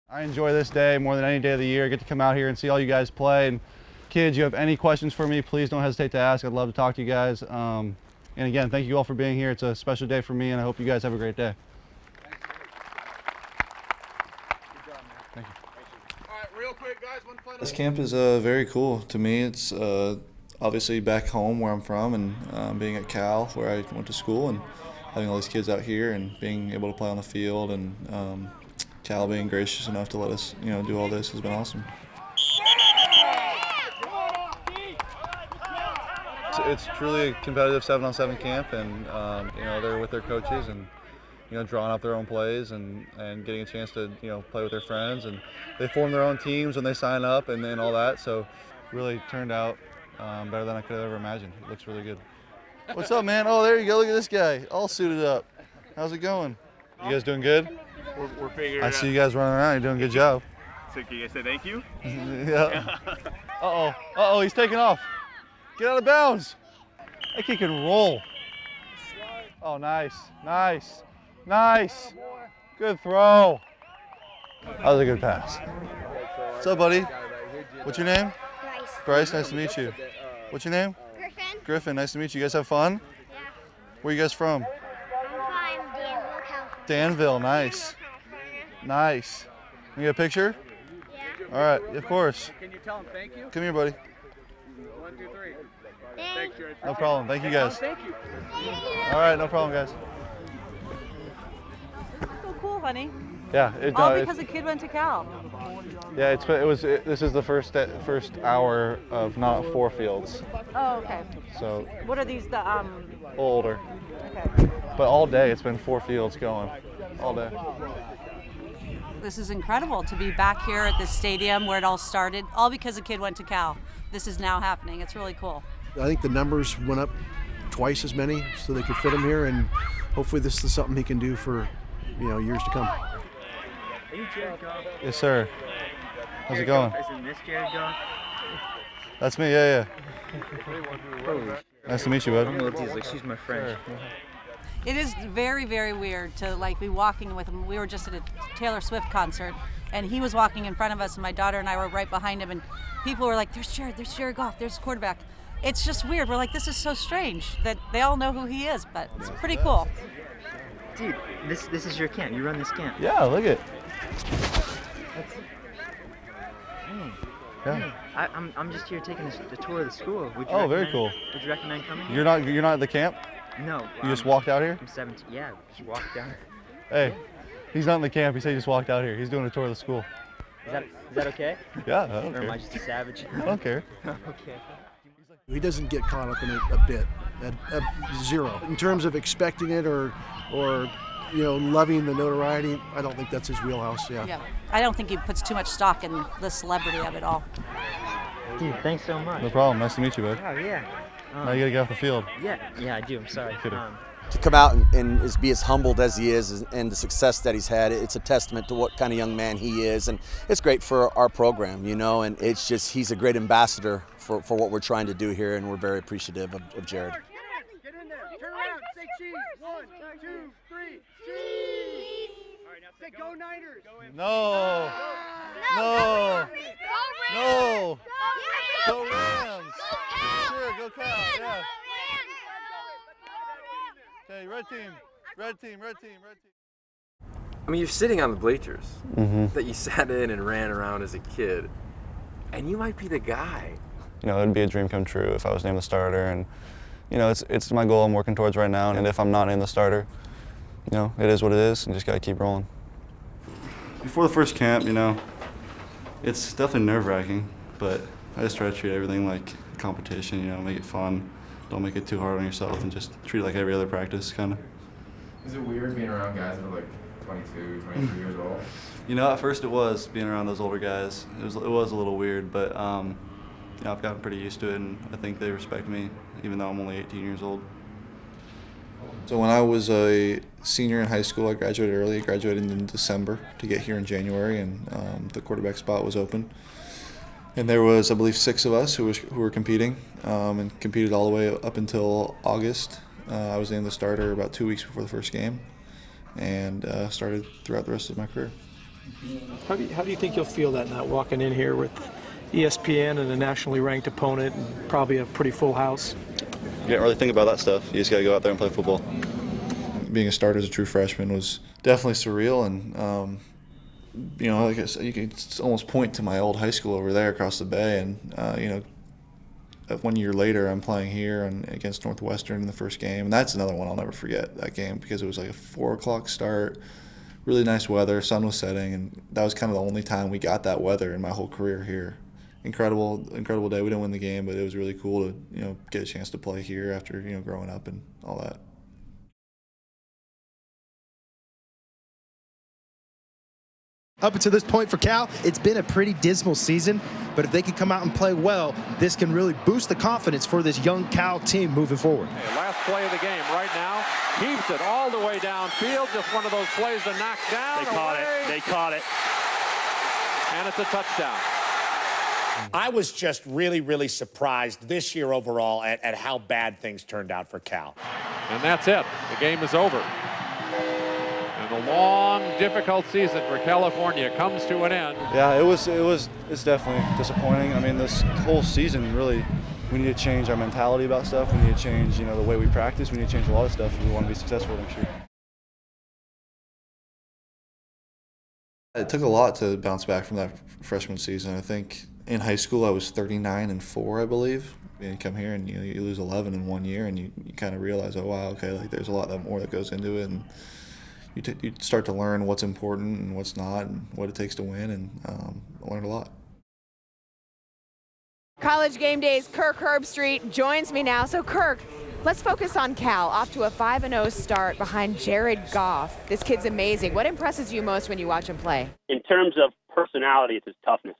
I enjoy this day more than any day of the year. I get to come out here and see all you guys play. And kids, you have any questions for me, please don't hesitate to ask. I'd love to talk to you guys. And again, thank you all for being here. It's a special day for me, and I hope you guys have a great day. Thank you. All right, real quick, guys, one final. This camp is very cool to me. It's obviously back home where I'm from, and being at Cal where I went to school, and having all these kids out here and being able to play on the field, and Cal being gracious enough to let us, do all this has been awesome. It's truly a competitive 7-on-7 camp, and they're with their coaches and drawing up their own plays and getting a chance to play with their friends, and they form their own teams when they sign up and then all that. So really turned out better than I could have ever imagined. It looks really good. What's up, man? Oh, there you go. Look at this guy, all suited up. How's it going? You guys doing good? We're figuring it out. I see you guys running around. You're doing a good job. So can you say thank you? Yeah. Uh-oh, he's taking off. Get out of bounds. That kid can roll. Oh, nice. Good throw. That was a good pass. What's up, buddy? What's your name? Bryce, nice to meet you. What's your name? Griffin, nice to meet you. You guys have fun? Yeah. Where are you guys from? I'm from Danville, California. Danville, nice. Nice. You get a picture? Yeah. All right, of course. Can you tell him thank you? Come here, buddy. 1, 2, 3. Thanks. Jared. No problem. Thank you, guys. Thank you. All right, no problem, guys. So cool, honey. Yeah. All because a kid went to Cal. Yeah, this is the first hour of not 4 fields. Oh, okay. So What are these? The a little older. Okay. But all day it's been 4 fields going. All day. This is incredible to be back here at this stadium where it all started, all because a kid went to Cal. This is now happening. It's really cool. I think the numbers went up twice as many so they could fit him here, and hopefully this is something he can do for years to come. Are you Jared Goff? Yes, sir. How's it going? Isn't this Jared Goff? That's me. Yeah. Nice to meet you, bud. I'm little like she's my friend. It is very, very weird to be walking with him. We were just at a Taylor Swift concert, and he was walking in front of us, and my daughter and I were right behind him, and people were like, there's Jared Goff, there's the quarterback. It's just weird. We're like, this is so strange that they all know who he is, but it's pretty cool. Dude, this is your camp. You run this camp. Yeah, look at. Hey, I'm just here taking the tour of the school. Would you Very cool. Would you recommend coming? You're not at the camp? No. You just walked out here? I'm 17. Yeah, just walked down. Hey, he's not in the camp. He said he just walked out here. He's doing a tour of the school. Is that okay? Yeah, I don't Or am I care. just a savage? I don't care. Okay. He doesn't get caught up in it a bit, at zero. In terms of expecting it or loving the notoriety, I don't think that's his wheelhouse. Yeah. I don't think he puts too much stock in the celebrity of it all. Dude, thanks so much. No problem. Nice to meet you, bud. Oh yeah. Now you gotta get off the field. Yeah, I do. I'm sorry. Kidding. To come out and be as humbled as he is and the success that he's had, it's a testament to what kind of young man he is, and it's great for our program, and it's just he's a great ambassador for what we're trying to do here, and we're very appreciative of Jared. Get in there. Turn around. Say cheese. 1, 2, 3. Cheese. All right, now say go Niners. No. Go Rams. Sure, go Cal. Yeah. Okay, red team. I mean, you're sitting on the bleachers that you sat in and ran around as a kid, and you might be the guy. It'd be a dream come true if I was named the starter, and it's my goal I'm working towards right now. And if I'm not named the starter, it is what it is, and just gotta keep rolling. Before the first camp, it's definitely nerve-wracking, but I just try to treat everything like a competition. Make it fun. Don't make it too hard on yourself, and just treat it like every other practice, kind of. Is it weird being around guys that are like 22, 23 years old? At first it was, being around those older guys. It was a little weird, but I've gotten pretty used to it, and I think they respect me, even though I'm only 18 years old. So when I was a senior in high school, I graduated early. I graduated in December to get here in January, and the quarterback spot was open. And there was, I believe, 6 of us who were competing, and competed all the way up until August. I was named the starter about 2 weeks before the first game, and started throughout the rest of my career. How do you think you'll feel that night walking in here with ESPN and a nationally ranked opponent and probably a pretty full house? You can't really think about that stuff. You just got to go out there and play football. Being a starter as a true freshman was definitely surreal, and like I said, you can almost point to my old high school over there across the bay, and 1 year later I'm playing here and against Northwestern in the first game, and that's another one I'll never forget, that game, because it was like a 4 o'clock start, really nice weather, sun was setting, and that was kind of the only time we got that weather in my whole career here. Incredible day. We didn't win the game, but it was really cool to get a chance to play here after growing up and all that. Up until this point for Cal, it's been a pretty dismal season, but if they can come out and play well, this can really boost the confidence for this young Cal team moving forward. Okay, last play of the game right now. Keeps it all the way downfield. Just one of those plays to knock down. They caught it. They caught it. And it's a touchdown. I was just really, really surprised this year overall at how bad things turned out for Cal. And that's it. The game is over. And the long, difficult season for California comes to an end. Yeah, it's definitely disappointing. I mean, this whole season really, we need to change our mentality about stuff. We need to change, the way we practice. We need to change a lot of stuff if we want to be successful next year. It took a lot to bounce back from that freshman season. I think in high school I was 39-4, I believe. And you come here and you lose 11 in 1 year, and you kind of realize, oh wow, okay, like there's a lot more that goes into it, and you start to learn what's important and what's not, and what it takes to win, and I learned a lot. College Game Days, Kirk Herbstreit joins me now. So Kirk, let's focus on Cal, off to a 5-0 start behind Jared Goff. This kid's amazing. What impresses you most when you watch him play? In terms of personality, it's his toughness,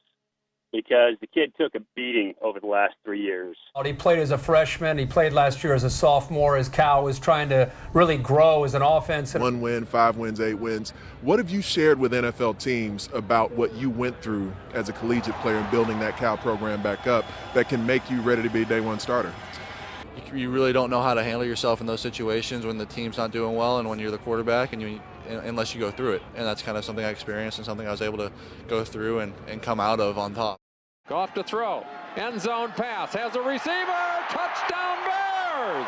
because the kid took a beating over the last 3 years. He played as a freshman. He played last year as a sophomore as Cal was trying to really grow as an offense. 1 win, 5 wins, 8 wins. What have you shared with NFL teams about what you went through as a collegiate player and building that Cal program back up that can make you ready to be a day one starter? You really don't know how to handle yourself in those situations when the team's not doing well and when you're the quarterback, and unless you go through it. And that's kind of something I experienced and something I was able to go through and come out of on top. Goff to throw. End zone pass. Has a receiver. Touchdown Bears!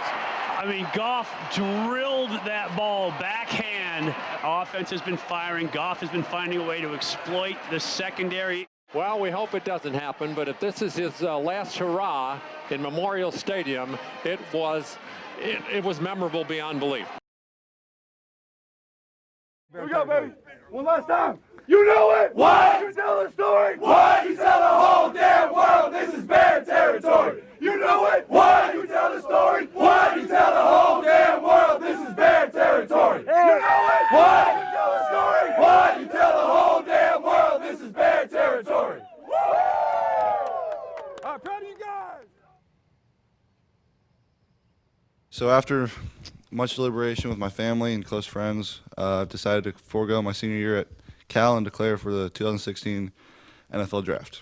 I mean, Goff drilled that ball backhand. Offense has been firing. Goff has been finding a way to exploit the secondary. Well, we hope it doesn't happen, but if this is his last hurrah in Memorial Stadium, it was memorable beyond belief. Here we go, baby. One last time. You know it. What? You tell the story. What? You tell the whole damn world this is Bear territory. You know it. What? You tell the story. What? You tell the whole damn world this is Bear territory. You know it. What? You tell the story. What? You tell the whole damn world this is Bear territory. Woo! I'm proud of you guys. So after much deliberation with my family and close friends, I've decided to forego my senior year at Cal and declare for the 2016 NFL Draft.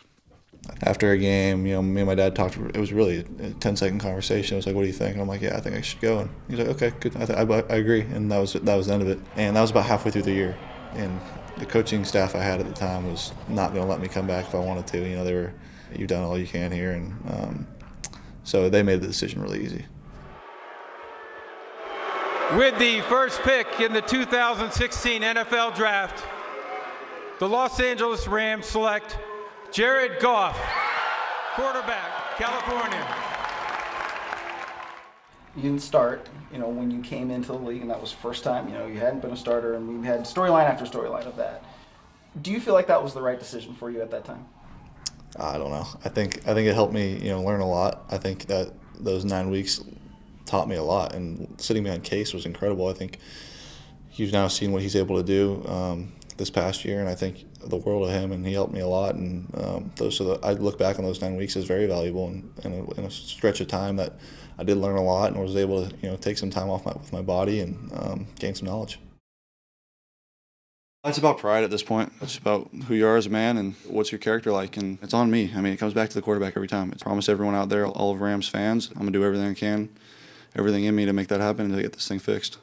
After a game, me and my dad talked. It was really a 10-second conversation. I was like, "What do you think?" And I'm like, "Yeah, I think I should go." And he's like, "Okay, good. I agree." And that was the end of it. And that was about halfway through the year. And the coaching staff I had at the time was not going to let me come back if I wanted to. They were, "You've done all you can here," and so they made the decision really easy. With the first pick in the 2016 NFL Draft, the Los Angeles Rams select Jared Goff, quarterback, California. You didn't start, when you came into the league, and that was the first time, you hadn't been a starter, and we had storyline after storyline of that. Do you feel like that was the right decision for you at that time? I don't know. I think it helped me, learn a lot. I think that those 9 weeks taught me a lot, and sitting behind Case was incredible. I think you've now seen what he's able to do this past year, and I think the world of him, and he helped me a lot. And I look back on those 9 weeks as very valuable, and in a stretch of time that I did learn a lot and was able to take some time off with my body and gain some knowledge. It's about pride at this point. It's about who you are as a man and what's your character like, and it's on me. I mean, it comes back to the quarterback every time. I promise everyone out there, all of Rams fans, I'm going to do everything I can, everything in me to make that happen and to get this thing fixed.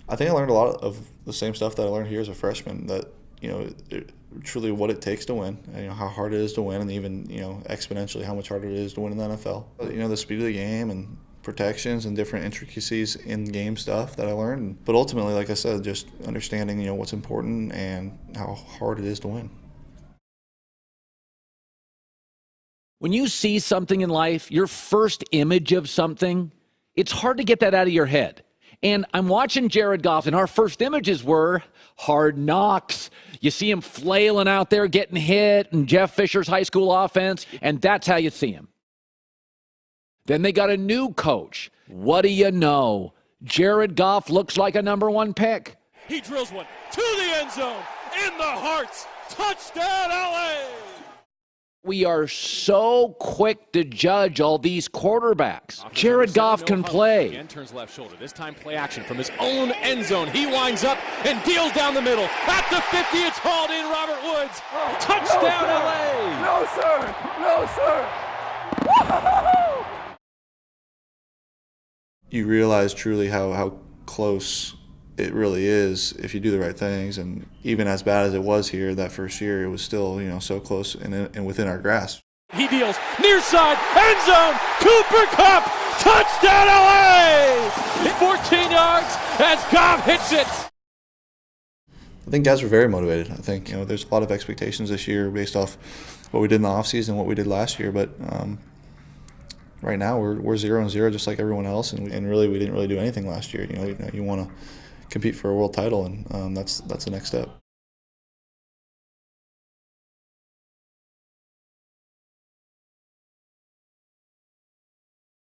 I think I learned a lot of the same stuff that I learned here as a freshman, that truly what it takes to win, how hard it is to win, and even, exponentially how much harder it is to win in the NFL. The speed of the game and protections and different intricacies in game stuff that I learned. But ultimately, like I said, just understanding, what's important and how hard it is to win. When you see something in life, your first image of something, it's hard to get that out of your head. And I'm watching Jared Goff, and our first images were Hard Knocks. You see him flailing out there, getting hit, and Jeff Fisher's high school offense, and that's how you see him. Then they got a new coach. What do you know? Jared Goff looks like a #1 pick. He drills one to the end zone, in the hearts, touchdown LA! We are so quick to judge all these quarterbacks. Jared Goff can play. Again, turns left shoulder. This time play action from his own end zone. He winds up and deals down the middle. At the 50, it's hauled in. Robert Woods. Touchdown LA! No, sir! No, sir! You realize truly how close it really is if you do the right things. And even as bad as it was here that first year, it was still, so close and within our grasp. He deals near side, end zone, Cooper Kupp, touchdown LA! 14 yards as Goff hits it. I think guys were very motivated. I think, there's a lot of expectations this year based off what we did in the offseason, what we did last year. But right now we're 0-0 just like everyone else. And really we didn't really do anything last year. You want to compete for a world title, and that's the next step.